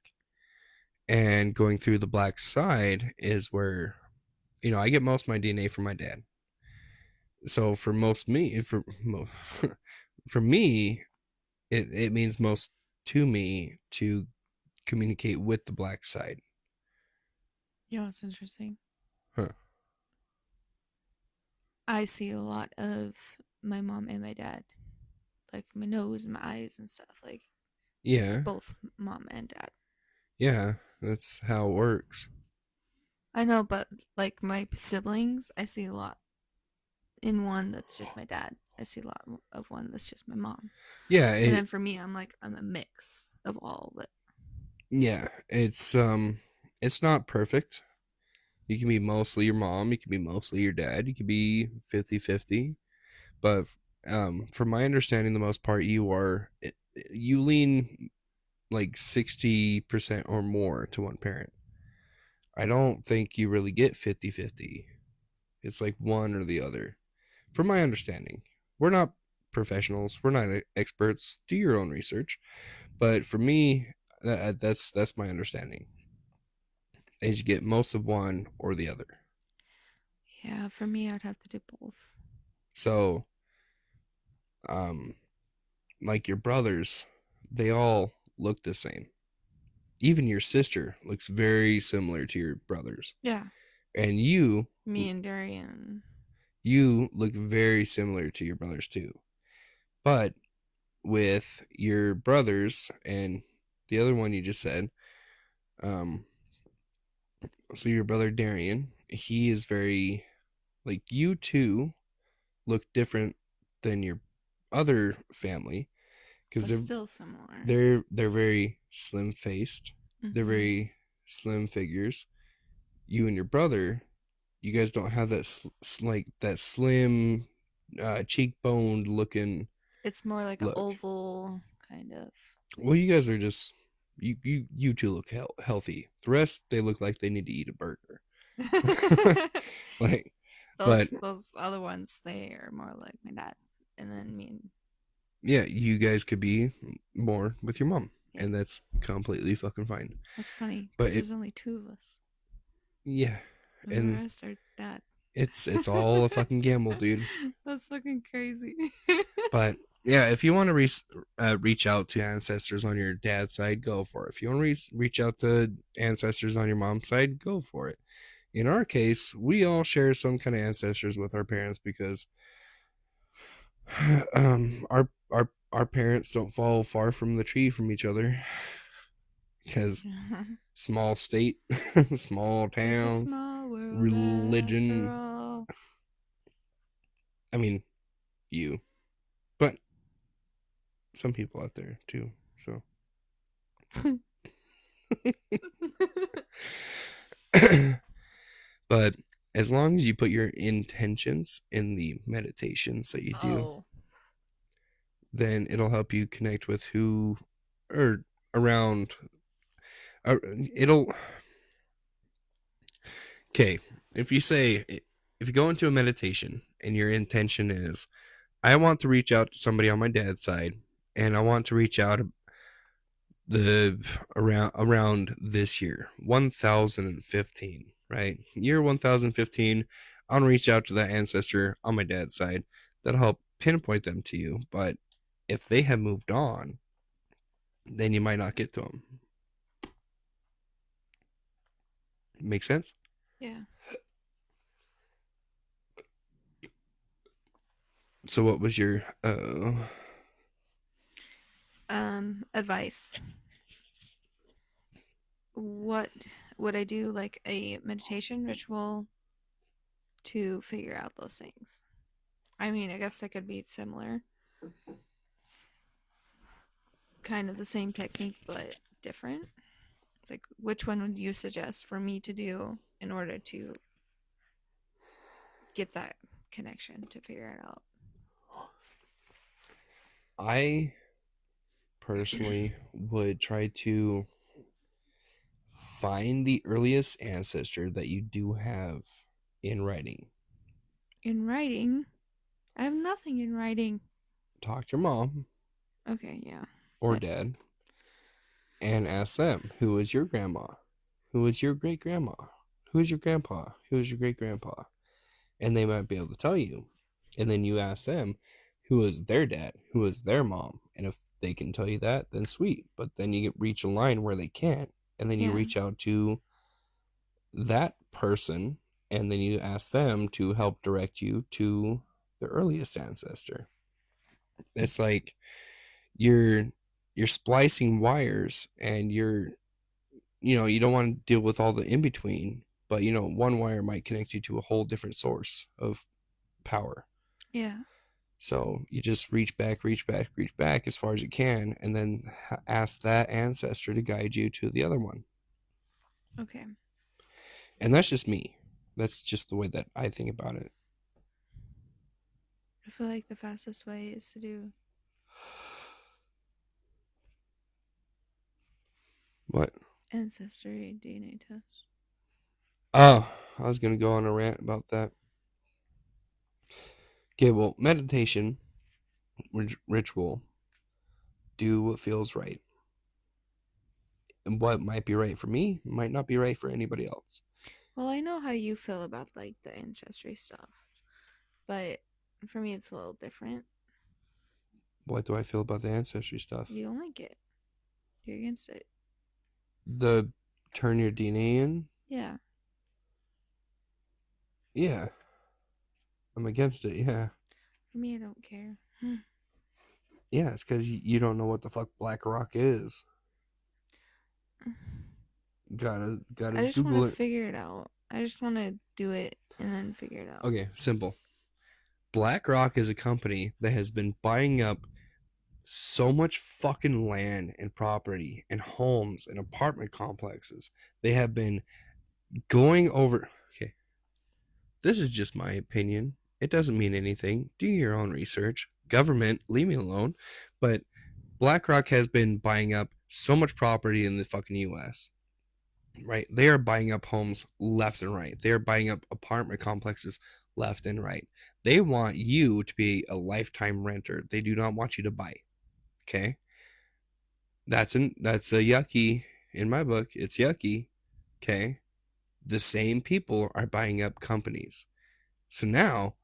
And going through the Black side is where, I get most of my DNA from my dad. So for most me, for me, it means most to me to communicate with the Black side. Yeah, it's interesting. Huh. I see a lot of my mom and my dad, like my nose and my eyes and stuff. Like it's Yeah. both mom and dad. Yeah. That's how it works. I know, but like my siblings, I see a lot in one that's just my dad. I see a lot of one that's just my mom. Yeah. And then for me, I'm a mix of all of it. Yeah. It's not perfect. You can be mostly your mom, you can be mostly your dad, you can be 50-50. But from my understanding, the most part you lean like 60% or more to one parent. I don't think you really get 50-50. It's like one or the other. From my understanding, we're not professionals, we're not experts. Do your own research. But for me, that's my understanding. Is you get most of one or the other. Yeah, for me, I'd have to do both. So, um, like your brothers, they all look the same. Even your sister looks very similar to your brothers, Yeah, and you me and Darian. you look very similar to your brothers too. But with your brothers and the other one you just said, um, so your brother Darian, he is very like you two look different than your other family because But still similar. they're very slim faced. They're Mm-hmm. very slim figures. You and your brother, you guys don't have that like that slim, cheekbone looking It's more like an look. oval kind of. Well, you guys are just you two look healthy. The rest they look like they need to eat a burger. Like, but those other ones, they are more like my dad, and then me and yeah, you guys could be more with your mom, yeah. and that's completely fucking fine. That's funny But because there's only two of us, yeah, and the and rest are dad. it's all a fucking gamble, dude. That's fucking crazy. But yeah, if you want to reach out to ancestors on your dad's side, go for it. If you want to reach out to ancestors on your mom's side, go for it. In our case, we all share some kind of ancestors with our parents because our parents don't fall far from the tree from each other because small state, small It's a towns, small world after religion. all. I mean, you, but some people out there too. So, but as long as you put your intentions in the meditations that you do, Oh, then it'll help you connect with who or around. It'll okay. If you say if you go into a meditation and your intention is I want to reach out to somebody on my dad's side, and I want to reach out the around this year, 1015, right? Year 1015. I want to reach out to that ancestor on my dad's side. That'll help pinpoint them to you. But if they have moved on, then you might not get to them. Make sense? Yeah. So, what was your Advice. What would I do, like a meditation ritual to figure out those things? I mean, I guess that could be similar. Kind of the same technique, but different. It's like, which one would you suggest for me to do in order to get that connection to figure it out? I personally would try to find the earliest ancestor that you do have in writing. In writing? I have nothing in writing. Talk to your mom Okay, yeah. or But dad and ask them, who is your grandma? Who is your great grandma? Who is your grandpa? Who is your great grandpa? And they might be able to tell you. And then you ask them, who is their dad? Who is their mom? And if they can tell you that, then sweet. But then you reach a line where they can't. And then you yeah. reach out to that person and then you ask them to help direct you to the earliest ancestor. It's like you're you're splicing wires and you don't want to deal with all the in between, but one wire might connect you to a whole different source of power. Yeah. So you just reach back as far as you can, and then ask that ancestor to guide you to the other one. Okay. And that's just me. That's just the way that I think about it. I feel like the fastest way is to do What? ancestry DNA test. Oh, I was gonna go on a rant about that. Okay, well, meditation ritual. Do what feels right. And what might be right for me might not be right for anybody else. Well, I know how you feel about like the ancestry stuff, but for me, it's a little different. What do I feel about the ancestry stuff? You don't like it. You're against it. The turn your DNA in? Yeah. Yeah, I'm against it. Yeah. For me, I don't care. Yeah, it's because you don't know what the fuck black rock is. Gotta I just want to Google it. figure it out. I just want to do it and then figure it out. Okay, simple. BlackRock is a company that has been buying up so much fucking land and property and homes and apartment complexes. They have been going over. Okay, this is just my opinion. It doesn't mean anything. Do your own research. Government, leave me alone. But BlackRock has been buying up so much property in the fucking US. Right? They are buying up homes left and right. They are buying up apartment complexes left and right. They want you to be a lifetime renter. They do not want you to buy. Okay? That's a yucky in my book. It's yucky. Okay? The same people are buying up companies. So now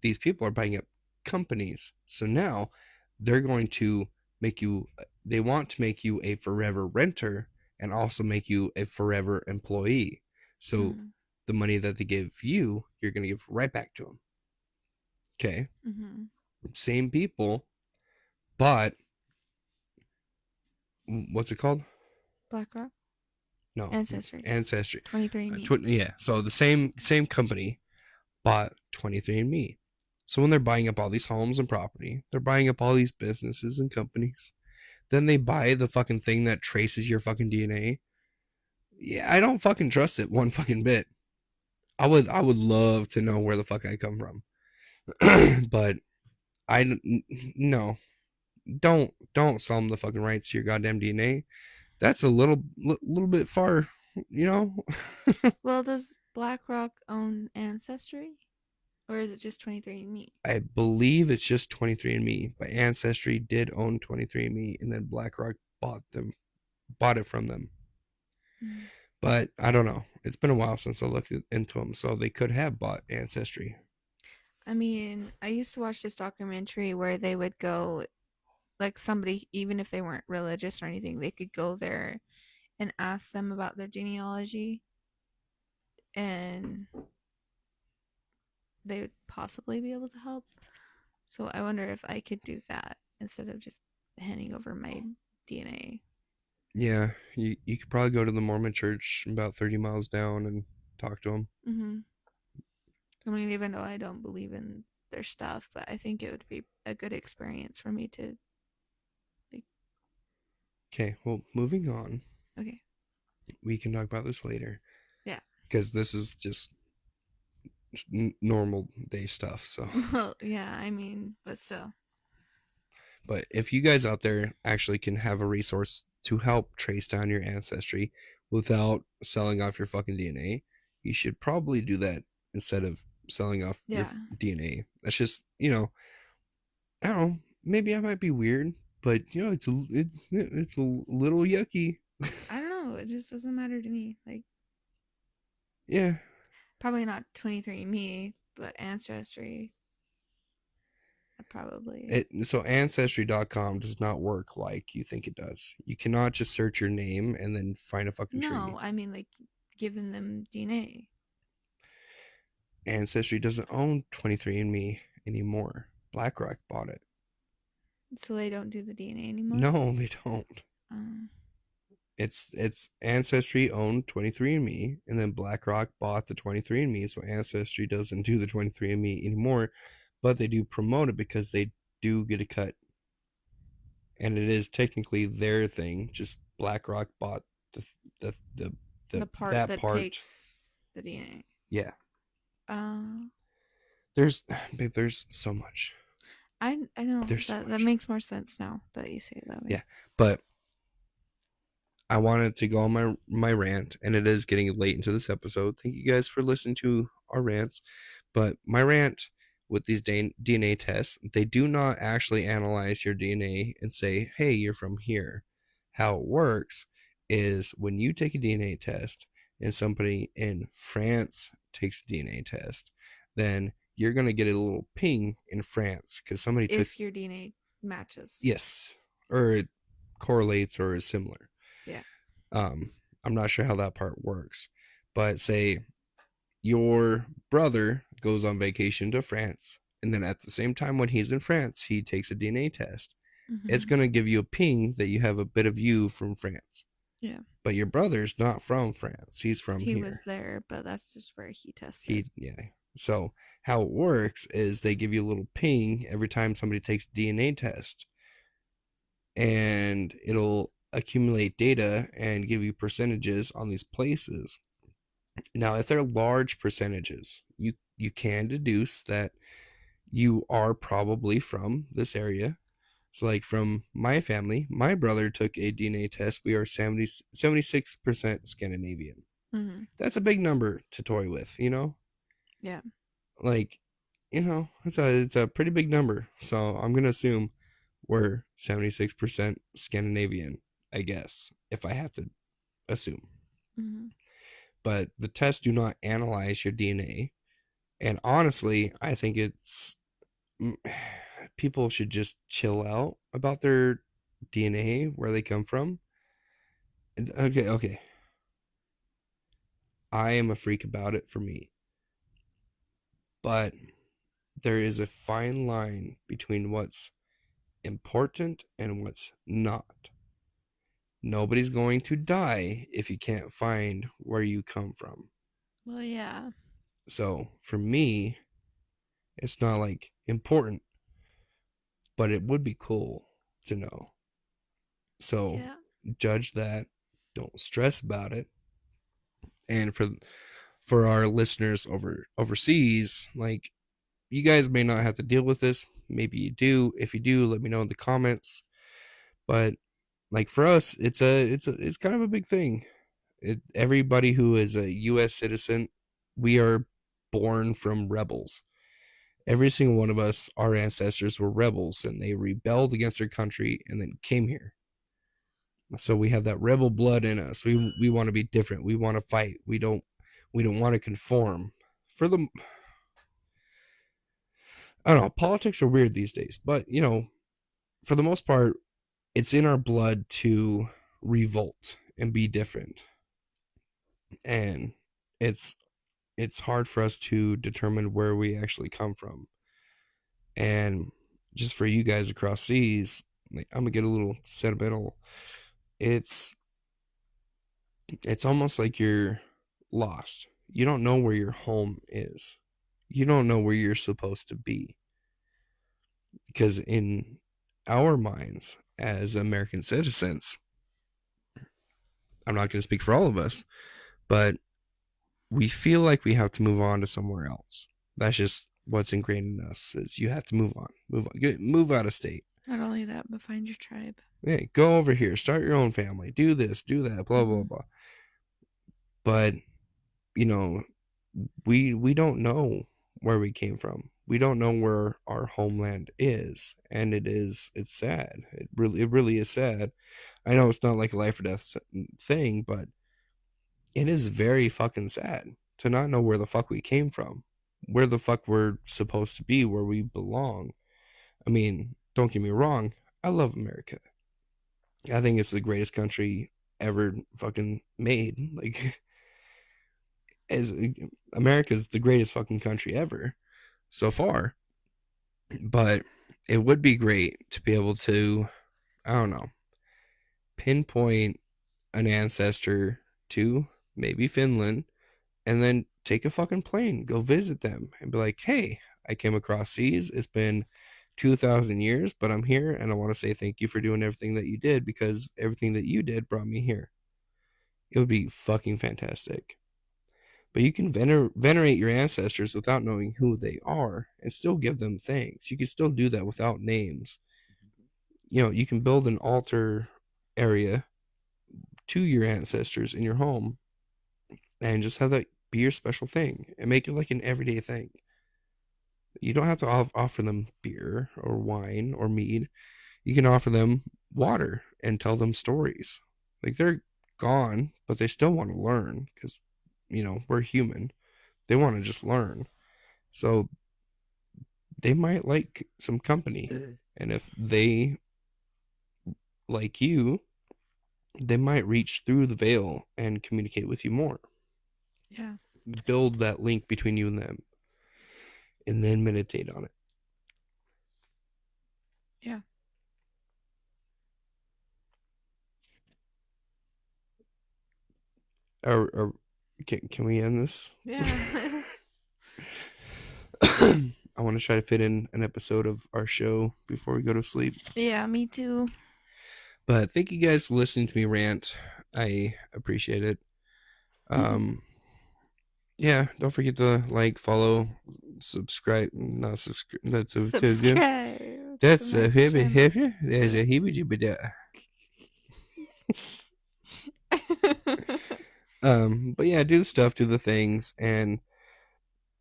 these people are buying up companies. So now they're going to they want to make you a forever renter and also make you a forever employee. So Mm. the money that they give you, you're going to give right back to them. Okay. Mm-hmm. Same people, but what's it called? BlackRock? No, Ancestry. Ancestry. 23andMe. Yeah. So the same company bought 23andMe. So when they're buying up all these homes and property, they're buying up all these businesses and companies. Then they buy the fucking thing that traces your fucking DNA. Yeah, I don't fucking trust it one fucking bit. I would love to know where the fuck I come from. But I no, don't sell them the fucking rights to your goddamn DNA. That's a little bit far. Well, does BlackRock own Ancestry? Or is it just 23andMe? I believe it's just 23andMe, but Ancestry did own 23andMe, and then BlackRock bought it from them. Mm. But I don't know. It's been a while since I looked into them, so they could have bought Ancestry. I mean, I used to watch this documentary where they would go, like somebody, even if they weren't religious or anything, they could go there and ask them about their genealogy, and they would possibly be able to help. So I wonder if I could do that instead of just handing over my DNA. Yeah, you could probably go to the Mormon church about 30 miles down and talk to them. Mm-hmm. I mean, even though I don't believe in their stuff, but I think it would be a good experience for me to, like, Okay, well, moving on. okay, We can talk about this later yeah. because this is just normal day stuff. So, Well, yeah, I mean, but still, but if you guys out there actually can have a resource to help trace down your ancestry without selling off your fucking DNA, you should probably do that instead of selling off your yeah. DNA. That's just, I don't know. Maybe I might be weird, but it's a little yucky. I don't know. It just doesn't matter to me. Like, Yeah. probably not 23andMe, but Ancestry, probably. So ancestry.com does not work like you think it does. You cannot just search your name and then find a fucking No, tree. I mean, like, giving them DNA. Ancestry doesn't own 23andMe anymore. BlackRock bought it. So they don't do the DNA anymore? No, they don't. Um, It's Ancestry owned 23andMe, and then BlackRock bought the 23andMe, so Ancestry doesn't do the 23andMe anymore, but they do promote it because they do get a cut, and it is technically their thing. Just BlackRock bought the the the, the the part that that part. takes the DNA. Yeah, Uh, there's babe, there's so much. I know There's so that much. makes more sense now that you say it that Yeah, way. but I wanted to go on my rant, and it is getting late into this episode. Thank you guys for listening to our rants. But my rant with these DNA tests, they do not actually analyze your DNA and say, "Hey, you're from here." How it works is when you take a DNA test and somebody in France takes a DNA test, then you're gonna get a little ping in France because somebody took, If your DNA matches. yes, or it correlates or is similar. Yeah. Um, I'm not sure how that part works, but say your brother goes on vacation to France, and then at the same time when he's in France, he takes a DNA test. It's Mm-hmm. going to give you a ping that you have a bit of you from France. Yeah. But your brother's not from France. He's from He was here. there, but that's just where he tested. Yeah. So how it works is they give you a little ping every time somebody takes a DNA test, and it'll accumulate data and give you percentages on these places. Now, if they're large percentages, you can deduce that you are probably from this area. So, like from my family, my brother took a DNA test. We are 76% Scandinavian. Mm-hmm. That's a big number to toy with, you know? Yeah. Like, it's a pretty big number. So I'm gonna assume we're 76% Scandinavian, I guess, if I have to assume. Mm-hmm. But the tests do not analyze your DNA. And honestly, I think people should just chill out about their DNA, where they come from. Okay. I am a freak about it for me. But there is a fine line between what's important and what's not. Nobody's going to die if you can't find where you come from. Well, yeah. So for me, it's not like important, but it would be cool to know. So Yeah. judge that. Don't stress about it. And for our listeners overseas, like, you guys may not have to deal with this. Maybe you do. If you do, let me know in the comments. But like for us, it's kind of a big thing. Everybody who is a U.S. citizen, we are born from rebels. Every single one of us, our ancestors were rebels and they rebelled against their country and then came here. So we have that rebel blood in us. We want to be different. We want to fight. We don't want to conform. For the I don't know, politics are weird these days, but for the most part, it's in our blood to revolt and be different. And it's it's hard for us to determine where we actually come from. And just for you guys across seas, like, I'm gonna get a little sentimental. It's it's almost like you're lost. You don't know where your home is. You don't know where you're supposed to be. Because in our minds as American citizens, I'm not going to speak for all of us, but we feel like we have to move on to somewhere else. That's just what's ingrained in us is you have to move on, move out of state. Not only that, but find your tribe. Hey, go over here, start your own family, do this, do that, blah blah blah. But you know, we don't know where we came from. We don't know where our homeland is, and it's sad. It really is sad. I know it's not like a life or death thing, but it is very fucking sad to not know where the fuck we came from, where the fuck we're supposed to be, where we belong. I mean, don't get me wrong, I love America. I think it's the greatest country ever fucking made. Like, as America's the greatest fucking country ever so far. But it would be great to be able to, I don't know, pinpoint an ancestor to maybe Finland and then take a fucking plane, go visit them and be like, hey, I came across seas. It's been 2,000 years, but I'm here and I want to say thank you for doing everything that you did because everything that you did brought me here. It would be fucking fantastic. But you can venerate your ancestors without knowing who they are and still give them thanks. You can still do that without names. You can build an altar area to your ancestors in your home and just have that be your special thing and make it like an everyday thing. You don't have to offer them beer or wine or mead. You can offer them water and tell them stories. Like, they're gone, but they still want to learn because, we're human. They want to just learn. So they might like some company. And if they like you, they might reach through the veil and communicate with you more. Yeah. Build that link between you and them. And then meditate on it. Yeah. Or can we end this? Yeah. I want to try to fit in an episode of our show before we go to sleep. Yeah, me too. But thank you guys for listening to me rant. I appreciate it. Yeah, don't forget to like, follow, subscribe. Not subscribe. That's a Subscribe. That's a hippie channel. hippie. There's a hippie jibby. But yeah, do the stuff, do the things, and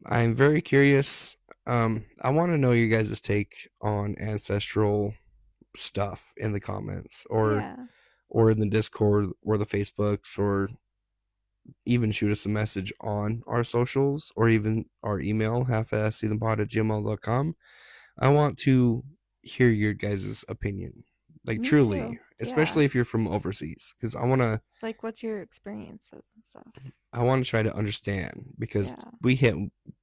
I'm very curious. I want to know your guys' take on ancestral stuff in the comments, Yeah. or in the Discord or the Facebooks, or even shoot us a message on our socials or even our email, halfassseasonpod@gmail.com. I want to hear your guys' opinion. Like, Me truly, too. especially Yeah. if you're from overseas, because I want to Like, what's your experiences and stuff? try to understand, because Yeah. we hit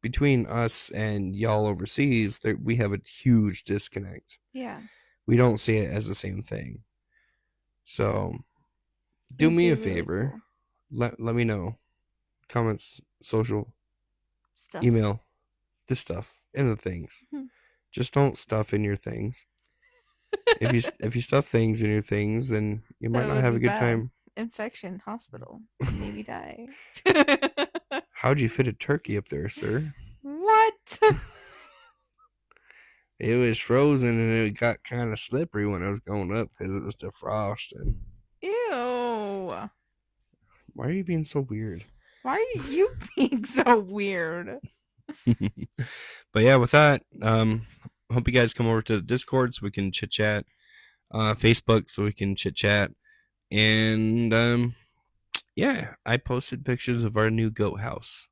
between us and y'all overseas, there we have a huge disconnect. Yeah. We don't see it as the same thing. So do It'd me be a really favor. cool. Let me know. Comments, social, Stuff. email, this stuff in the things. Just don't stuff in your things. If you stuff things in your things, then you might That not would have be a good bad. time. Infection, hospital, maybe die. How'd you fit a turkey up there, sir? What? It was frozen and it got kind of slippery when I was going up because it was defrosting. Ew. Why are you being so weird? Why are you being so weird? But yeah, with that, hope you guys come over to the Discord so we can chit chat. Facebook so we can chit chat. And yeah, I posted pictures of our new goat house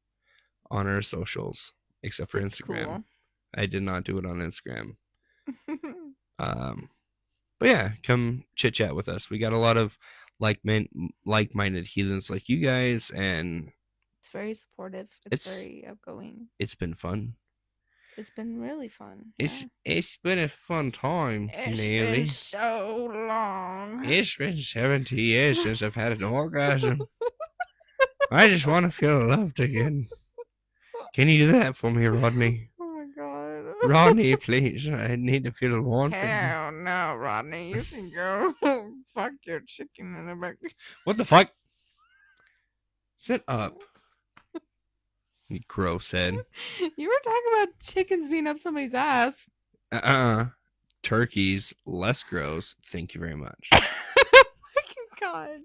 on our socials, except for It's Instagram. cool. I did not do it on Instagram. Um, but yeah, come chit chat with us. We got a lot of like minded heathens like you guys, and It's very supportive. It's it's very outgoing. it's been fun. It's been really fun. It's Yeah. it's been a fun time, It's been nearly. so long. It's been 70 years since I've had an orgasm. I just want to feel loved again. Can you do that for me, Rodney? Oh my god. Rodney, please. I need to feel warmth again. Hell no, Rodney. You can go fuck your chicken in the back. What the fuck? Sit up. You gross head. You were talking about chickens being up somebody's ass. Turkeys, less gross. Thank you very much. God.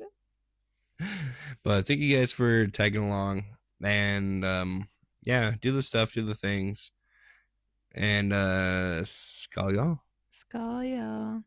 But thank you guys for tagging along. And yeah, do the stuff, do the things. And skull y'all. Skull, y'all.